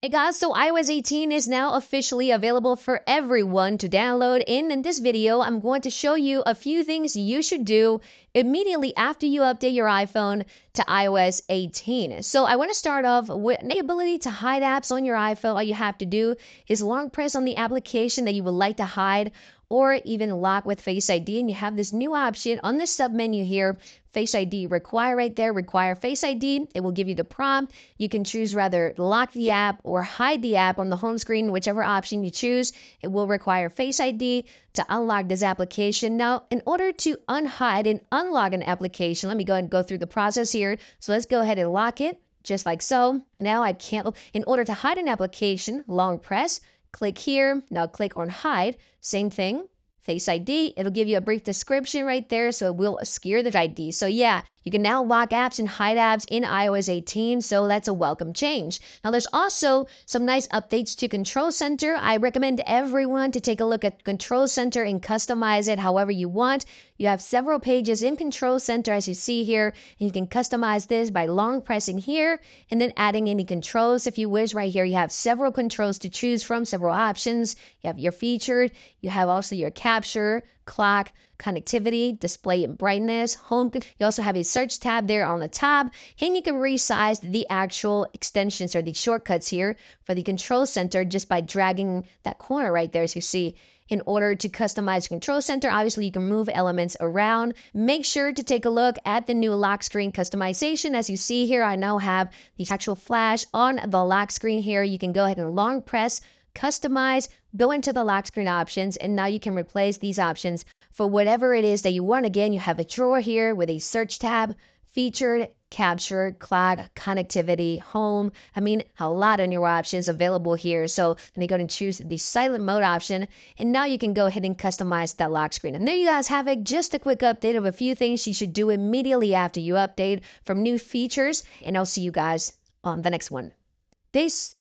Hey guys, so iOS 18 is now officially available for everyone to download. And in this video, I'm going to show you a few things you should do immediately after you update your iPhone to iOS 18. So I want to start off with the ability to hide apps on your iPhone. All you have to do is long press on the application that you would like to hide or even lock with Face ID. And you have this new option on the sub menu here, Face ID require right there, require Face ID. It will give you the prompt. You can choose rather lock the app or hide the app on the home screen, whichever option you choose. It will require Face ID to unlock this application. Now, in order to unhide and unlock an application, let me go ahead and go through the process here. So let's go ahead and lock it just like so. Now I can't, in order to hide an application, long press, click here. Now click on hide, same thing. Face ID, it'll give you a brief description right there, so it will obscure the ID. So yeah, you can now lock apps and hide apps in iOS 18, so that's a welcome change. Now there's also some nice updates to Control Center. I recommend everyone to take a look at Control Center and customize it however you want. You have several pages in Control Center as you see here, and you can customize this by long pressing here and then adding any controls if you wish. Right here you have several controls to choose from, several options. You have your featured, you have also your capture, clock, connectivity, display and brightness, home. You also have a search tab there on the top, and you can resize the actual extensions or the shortcuts here for the Control Center just by dragging that corner right there as you see. In order to customize Control Center, obviously you can move elements around. Make sure to take a look at the new lock screen customization. As you see here, I now have the actual flash on the lock screen here. You can go ahead and long press, customize, go into the lock screen options, and now you can replace these options for whatever it is that you want. Again, you have a drawer here with a search tab, featured, capture, clock, connectivity, home. I mean, a lot of new options available here. So let me go ahead and choose the silent mode option. And now you can go ahead and customize that lock screen. And there you guys have it. Just a quick update of a few things you should do immediately after you update from new features. And I'll see you guys on the next one. This